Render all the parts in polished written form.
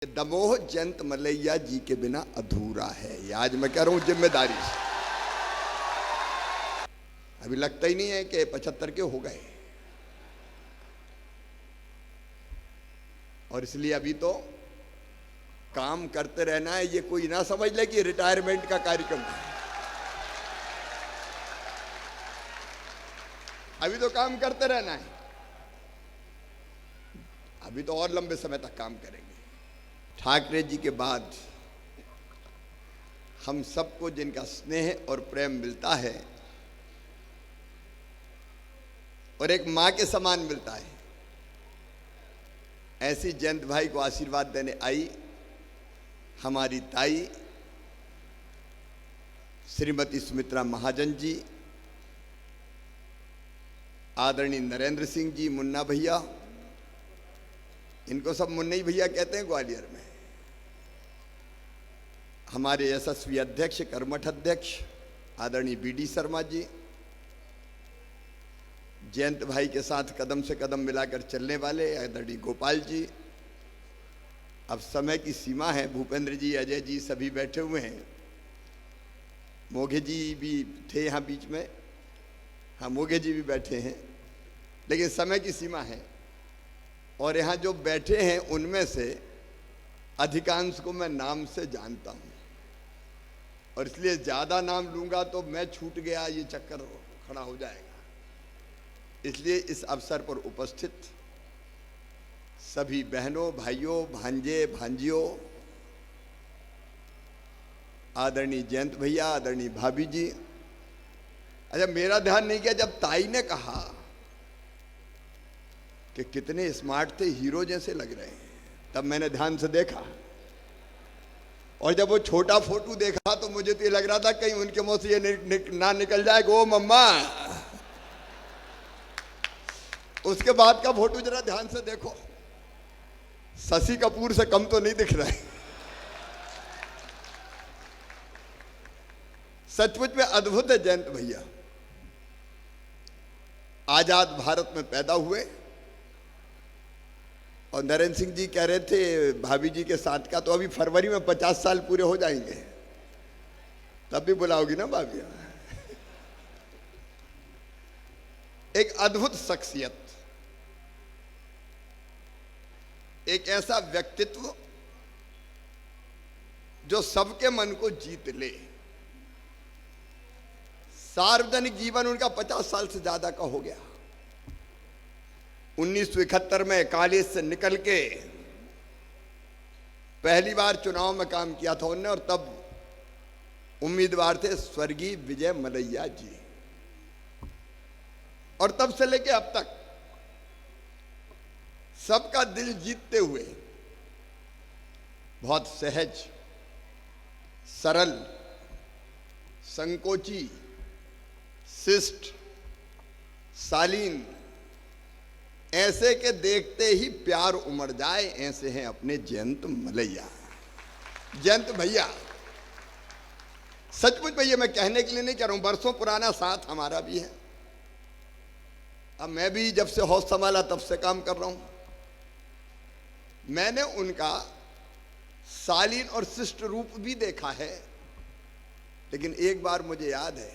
दमोह जयंत मलैया जी के बिना अधूरा है। ये आज मैं कह रहा हूं जिम्मेदारी से। अभी लगता ही नहीं है कि 75 के हो गए, और इसलिए अभी तो काम करते रहना है। ये कोई ना समझ ले कि रिटायरमेंट का कार्यक्रम है। अभी तो काम करते रहना है, अभी तो और लंबे समय तक काम करेंगे। ठाकरे जी के बाद हम सबको जिनका स्नेह और प्रेम मिलता है और एक मां के समान मिलता है, ऐसी जयंत भाई को आशीर्वाद देने आई हमारी ताई श्रीमती सुमित्रा महाजन जी, आदरणीय नरेंद्र सिंह जी, मुन्ना भैया, इनको सब मुन्ना ही भैया कहते हैं ग्वालियर में, हमारे यशस्वी अध्यक्ष कर्मठ अध्यक्ष आदरणीय बीडी शर्मा जी, जयंत भाई के साथ कदम से कदम मिलाकर चलने वाले आदरणीय गोपाल जी। अब समय की सीमा है, भूपेंद्र जी, अजय जी सभी बैठे हुए हैं, मोघे जी भी थे यहाँ बीच में, हाँ मोघे जी भी बैठे हैं, लेकिन समय की सीमा है। और यहाँ जो बैठे हैं उनमें से अधिकांश को मैं नाम से जानता हूँ, और इसलिए ज़्यादा नाम लूँगा तो मैं छूट गया ये चक्कर खड़ा हो जाएगा। इसलिए इस अवसर पर उपस्थित सभी बहनों, भाइयों, भांजे, भांजियों, आदरणीय जयंत भैया, आदरणीय भाभी जी। अच्छा, मेरा ध्यान नहीं किया जब ताई ने कहा कि कितने स्मार्ट थे, हीरो जैसे लग रहे हैं, तब मैंने ध्यान से देखा, और जब वो छोटा फोटो देखा तो मुझे तो ये लग रहा था कहीं उनके मुंह से ये ना निकल जाए ओ मम्मा। उसके बाद का फोटो जरा ध्यान से देखो, शशि कपूर से कम तो नहीं दिख रहा है। सचमुच में अद्भुत है जयंत भैया। आजाद भारत में पैदा हुए, और नरेंद्र सिंह जी कह रहे थे भाभी जी के साथ का तो अभी फरवरी में 50 साल पूरे हो जाएंगे, तब भी बुलाओगी ना भाभी। एक अद्भुत शख्सियत, एक ऐसा व्यक्तित्व जो सबके मन को जीत ले। सार्वजनिक जीवन उनका 50 साल से ज्यादा का हो गया। 1971 में कॉलेज से निकल के पहली बार चुनाव में काम किया था उन्होंने, और तब उम्मीदवार थे स्वर्गीय विजय मलैया जी, और तब से लेके अब तक सबका दिल जीतते हुए बहुत सहज, सरल, संकोची, शिष्ट, शालीन, ऐसे के देखते ही प्यार उमड़ जाए, ऐसे हैं अपने जयंत मलैया, जयंत भैया। सचमुच में ये मैं कहने के लिए नहीं कह रहा हूं, बरसों पुराना साथ हमारा भी है। अब मैं भी जब से होश संभाला तब से काम कर रहा हूं। मैंने उनका शालीन और शिष्ट रूप भी देखा है, लेकिन एक बार मुझे याद है,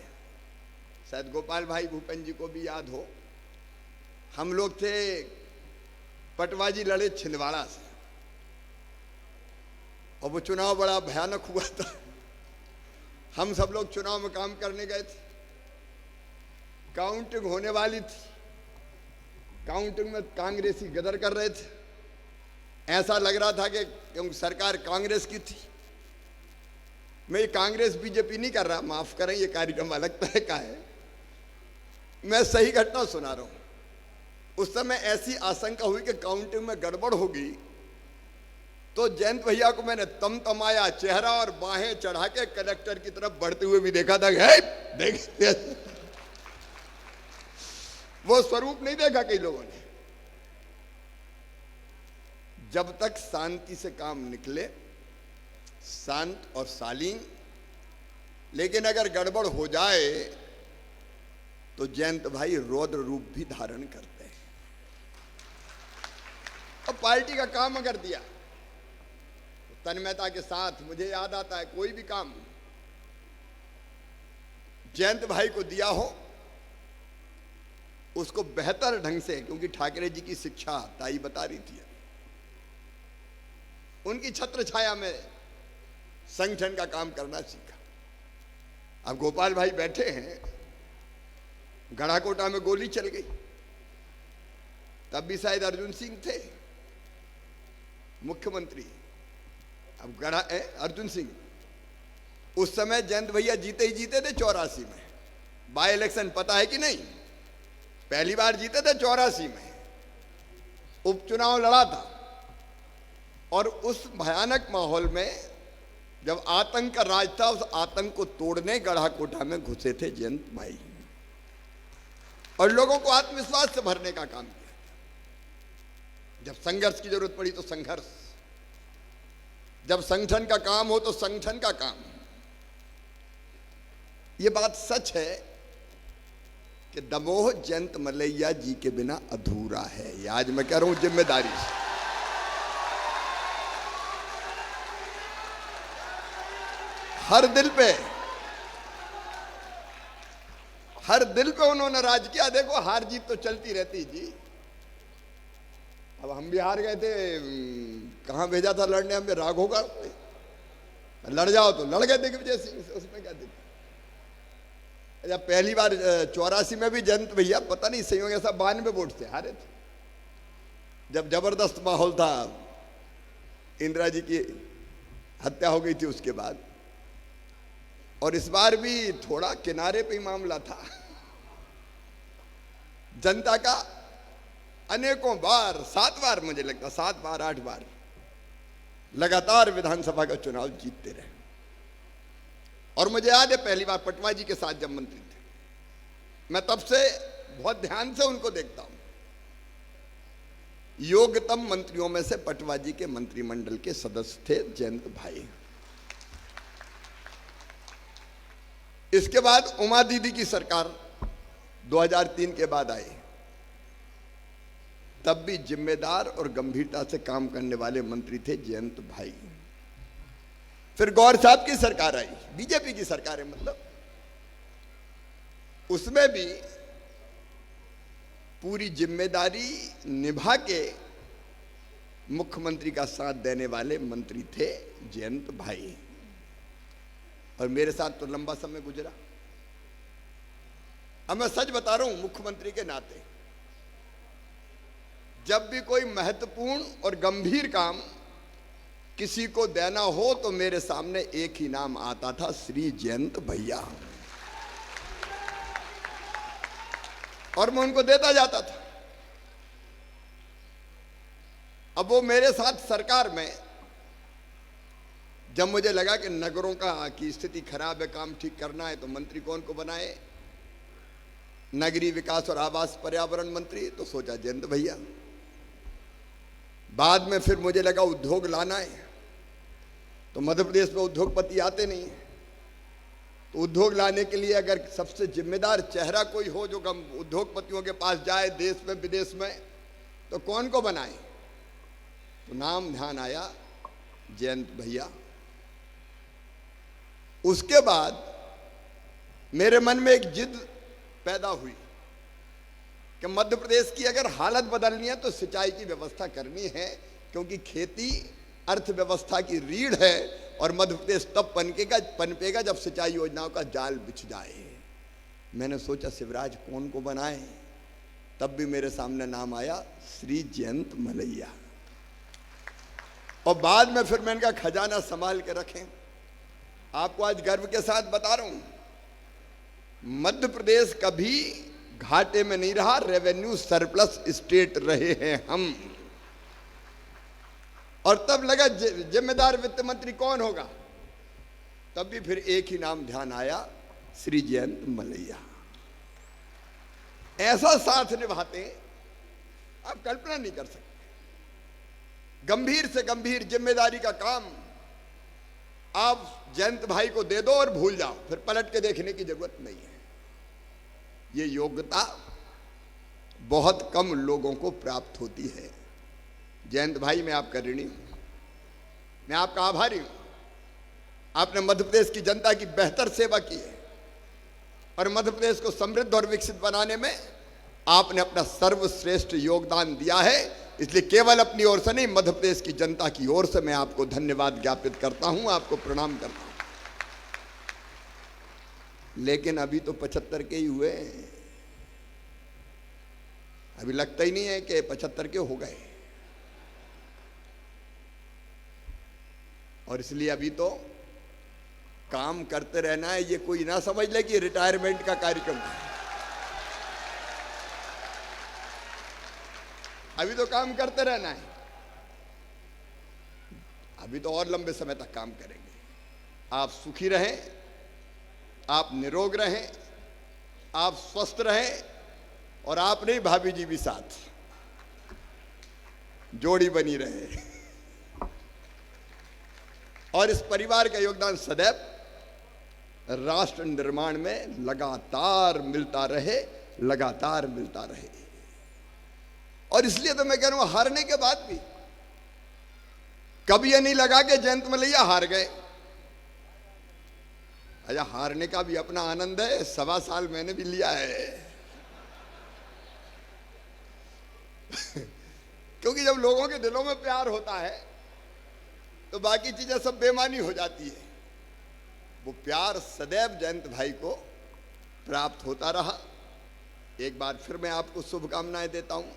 शायद गोपाल भाई भूपेंद्र जी को भी याद हो, हम लोग थे पटवाजी लड़े छिंदवाड़ा से, और वो चुनाव बड़ा भयानक हुआ था। हम सब लोग चुनाव में काम करने गए थे, काउंटिंग होने वाली थी, काउंटिंग में कांग्रेसी गदर कर रहे थे, ऐसा लग रहा था कि सरकार कांग्रेस की थी। मैं ये कांग्रेस बीजेपी नहीं कर रहा, माफ करें, ये कार्यक्रम अलग तरह का है, मैं सही घटना सुना रहा हूं। उस समय ऐसी आशंका हुई कि काउंटिंग में गड़बड़ होगी, तो जयंत भैया को मैंने तमतमाया चेहरा और बाहें चढ़ा के कलेक्टर की तरफ बढ़ते हुए भी देखा था। देख वो स्वरूप नहीं देखा कई लोगों ने। जब तक शांति से काम निकले, शांत और शालीन, लेकिन अगर गड़बड़ हो जाए तो जयंत भाई रौद्र रूप भी धारण करते हैं। और पार्टी का काम अगर दिया तन्मयता के साथ मुझे याद आता है, कोई भी काम जयंत भाई को दिया हो उसको बेहतर ढंग से, क्योंकि ठाकरे जी की शिक्षा ताई बता रही थी, उनकी छत्र छाया में संगठन का काम करना सीखा। अब गोपाल भाई बैठे हैं, गढ़ाकोटा में गोली चल गई, तब भी शायद अर्जुन सिंह थे मुख्यमंत्री। अब अर्जुन सिंह उस समय जयंत भैया जीते ही जीते थे 84 में, बाई इलेक्शन पता है कि नहीं, पहली बार जीते थे 84 में, उपचुनाव लड़ा था। और उस भयानक माहौल में जब आतंक का राज था, उस आतंक को तोड़ने गढ़ाकोटा में घुसे थे जयंत भाई, और लोगों को आत्मविश्वास से भरने का काम किया। जब संघर्ष की जरूरत पड़ी तो संघर्ष, जब संगठन का काम हो तो संगठन का काम। ये बात सच है कि दमोह जयंत मलैया जी के बिना अधूरा है। ये आज मैं कह रहा हूं जिम्मेदारी से। हर दिल पे उन्होंने राज किया। देखो हार जीत तो चलती रहती जी। अब हम बिहार गए थे, कहां भेजा था लड़ने हमें, राघव का, लड़ जाओ तो लड़ गए दिग्विजय सिंह से, उसमें क्या दिक्कत। जब पहली बार 84 में भी जयंत भैया पता नहीं संयोग ऐसा 92 वोट से हारे थे, जब जबरदस्त माहौल था, इंदिरा जी की हत्या हो गई थी उसके बाद। और इस बार भी थोड़ा किनारे पे ही मामला था। जनता का अनेकों बार, 7 बार मुझे लगता, 7 बार 8 बार लगातार विधानसभा का चुनाव जीतते रहे। और मुझे याद है पहली बार पटवा जी के साथ जब मंत्री थे, मैं तब से बहुत ध्यान से उनको देखता हूं। योग्यतम मंत्रियों में से पटवा जी के मंत्रिमंडल के सदस्य थे जयंत भाई। इसके बाद उमा दीदी की सरकार 2003 के बाद आई, तब भी जिम्मेदार और गंभीरता से काम करने वाले मंत्री थे जयंत भाई। फिर गौर साहब की सरकार आई, बीजेपी की सरकार है मतलब, उसमें भी पूरी जिम्मेदारी निभा के मुख्यमंत्री का साथ देने वाले मंत्री थे जयंत भाई। और मेरे साथ तो लंबा समय गुजरा। अब मैं सच बता रहा हूं मुख्यमंत्री के नाते, जब भी कोई महत्वपूर्ण और गंभीर काम किसी को देना हो तो मेरे सामने एक ही नाम आता था, श्री जयंत भैया, और मैं उनको देता जाता था। अब वो मेरे साथ सरकार में, जब मुझे लगा कि नगरों की स्थिति खराब है, काम ठीक करना है, तो मंत्री कौन को बनाए, नगरीय विकास और आवास पर्यावरण मंत्री, तो सोचा जयंत भैया। बाद में फिर मुझे लगा उद्योग लाना है, तो मध्य प्रदेश में उद्योगपति आते नहीं, तो उद्योग लाने के लिए अगर सबसे जिम्मेदार चेहरा कोई हो जो उद्योगपतियों के पास जाए देश में विदेश में, तो कौन को बनाए, तो नाम ध्यान आया जयंत भैया। उसके बाद मेरे मन में एक जिद पैदा हुई कि मध्य प्रदेश की अगर हालत बदलनी है तो सिंचाई की व्यवस्था करनी है, क्योंकि खेती अर्थव्यवस्था की रीढ़ है, और मध्य प्रदेश तब पनपेगा जब सिंचाई योजनाओं का जाल बिछ जाए। मैंने सोचा शिवराज कौन को बनाए, तब भी मेरे सामने नाम आया श्री जयंत मलैया। और बाद में फिर मैंने कहा खजाना संभाल के रखें। आपको आज गर्व के साथ बता रहा हूं, मध्य प्रदेश कभी घाटे में नहीं रहा, रेवेन्यू सरप्लस स्टेट रहे हैं हम। और तब लगा जिम्मेदार वित्त मंत्री कौन होगा, तब भी फिर एक ही नाम ध्यान आया, श्री जयंत मलैया। ऐसा साथ निभाते आप कल्पना नहीं कर सकते। गंभीर से गंभीर जिम्मेदारी का काम आप जयंत भाई को दे दो और भूल जाओ, फिर पलट के देखने की जरूरत नहीं है। ये योग्यता बहुत कम लोगों को प्राप्त होती है। जयंत भाई मैं आपका ऋणी हूं। मैं आपका आभारी हूं। आपने मध्य प्रदेश की जनता की बेहतर सेवा की है और मध्य प्रदेश को समृद्ध और विकसित बनाने में आपने अपना सर्वश्रेष्ठ योगदान दिया है। इसलिए केवल अपनी ओर से नहीं, मध्य प्रदेश की जनता की ओर से मैं आपको धन्यवाद ज्ञापित करता हूं, आपको प्रणाम करता हूं। लेकिन अभी तो 75 के ही हुए, अभी लगता ही नहीं है कि 75 के हो गए। और इसलिए अभी तो काम करते रहना है। ये कोई ना समझ ले कि रिटायरमेंट का कार्यक्रम है। अभी तो काम करते रहना है, अभी तो और लंबे समय तक काम करेंगे। आप सुखी रहें, आप निरोग रहें, आप स्वस्थ रहें और आप नहीं, भाभी जी भी साथ जोड़ी बनी रहे और इस परिवार का योगदान सदैव राष्ट्र निर्माण में लगातार मिलता रहे, लगातार मिलता रहे। और इसलिए तो मैं कह रहा हूं, हारने के बाद भी कभी ये नहीं लगा कि जयंत मलैया हार गए। अच्छा, हारने का भी अपना आनंद है, 1.25 साल मैंने भी लिया है क्योंकि जब लोगों के दिलों में प्यार होता है तो बाकी चीजें सब बेमानी हो जाती है। वो प्यार सदैव जयंत भाई को प्राप्त होता रहा। एक बार फिर मैं आपको शुभकामनाएं देता हूं।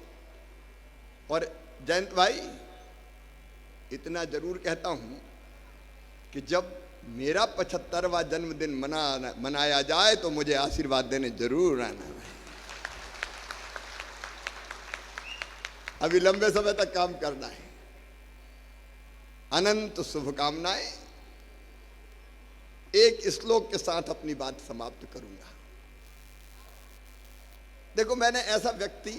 और जयंत भाई, इतना जरूर कहता हूं कि जब मेरा 75वां जन्मदिन मनाया जाए तो मुझे आशीर्वाद देने जरूर आना है। अभी लंबे समय तक काम करना है। अनंत शुभकामनाएं। एक श्लोक के साथ अपनी बात समाप्त करूंगा। देखो, मैंने ऐसा व्यक्ति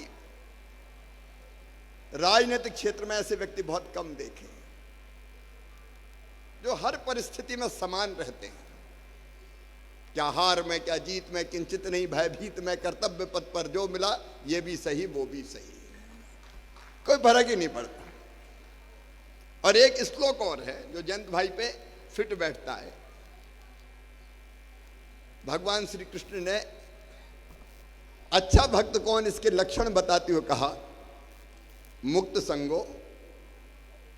राजनीतिक क्षेत्र में, ऐसे व्यक्ति बहुत कम देखे जो हर परिस्थिति में समान रहते हैं। क्या हार में, क्या जीत में, किंचित नहीं भयभीत में, कर्तव्य पथ पर जो मिला ये भी सही वो भी सही, कोई फर्क ही नहीं पड़ता। और एक श्लोक और है जो जयंत भाई पे फिट बैठता है। भगवान श्री कृष्ण ने अच्छा भक्त कौन, इसके लक्षण बताते हुए कहा, मुक्त संगो,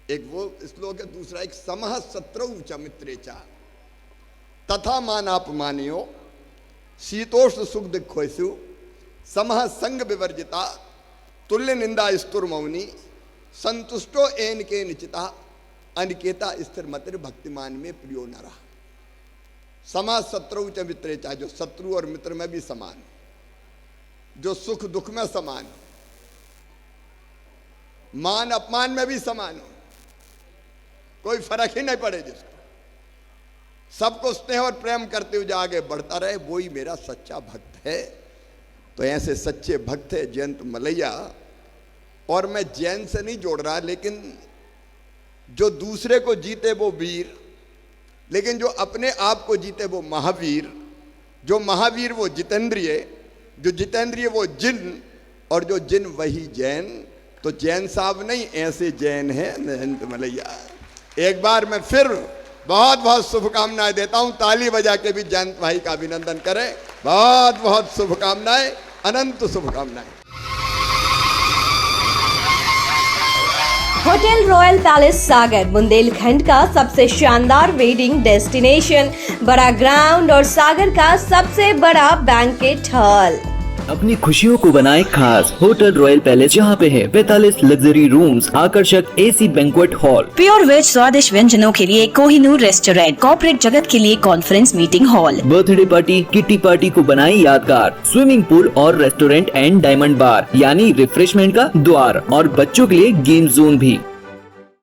एक वो श्लोक है। दूसरा एक, समः शत्रौ च मित्रे च तथा मानापमानियो शीतोष्ण सुख दुःखेषु समः संग विवर्जिता तुल्य निंदा स्तुर मौनी संतुष्टो एन के निचिता अनिकेता स्थिर मतिर भक्तिमान में प्रियो नरा। समा शत्रु च मित्रे च, जो शत्रु और मित्र में भी समान, जो सुख दुख में समान, मान अपमान में भी समान हो, कोई फर्क ही नहीं पड़े जिसको, सबको स्नेह और प्रेम करते हुए आगे बढ़ता रहे, वो ही मेरा सच्चा भक्त है। तो ऐसे सच्चे भक्त है जयंत मलैया। और मैं जैन से नहीं जोड़ रहा, लेकिन जो दूसरे को जीते वो वीर, लेकिन जो अपने आप को जीते वो महावीर, जो महावीर वो जितेंद्रिय, जो जितेंद्रिय वो जिन, और जो जिन वही जैन। तो जैन साहब नहीं, ऐसे जैन है जयंत मलैया। एक बार मैं फिर बहुत बहुत शुभकामनाएं देता हूं। ताली बजा के भी जयंत भाई का अभिनंदन करें। बहुत बहुत शुभकामनाएं, अनंत शुभकामनाएं। होटल रॉयल पैलेस सागर बुंदेलखंड का सबसे शानदार वेडिंग डेस्टिनेशन, बड़ा ग्राउंड और सागर का सबसे बड़ा बैंकेट हॉल। अपनी खुशियों को बनाए खास। होटल रॉयल पैलेस जहाँ पे है 45 लग्जरी रूम्स, आकर्षक AC banquet hall, pure veg स्वादिष्ट व्यंजनों के लिए कोहिनूर रेस्टोरेंट, कॉर्पोरेट जगत के लिए conference meeting hall, birthday party, kitty party को बनाए यादगार, स्विमिंग पूल और रेस्टोरेंट एंड डायमंड बार यानी रिफ्रेशमेंट का द्वार, और बच्चों के लिए गेम जोन भी।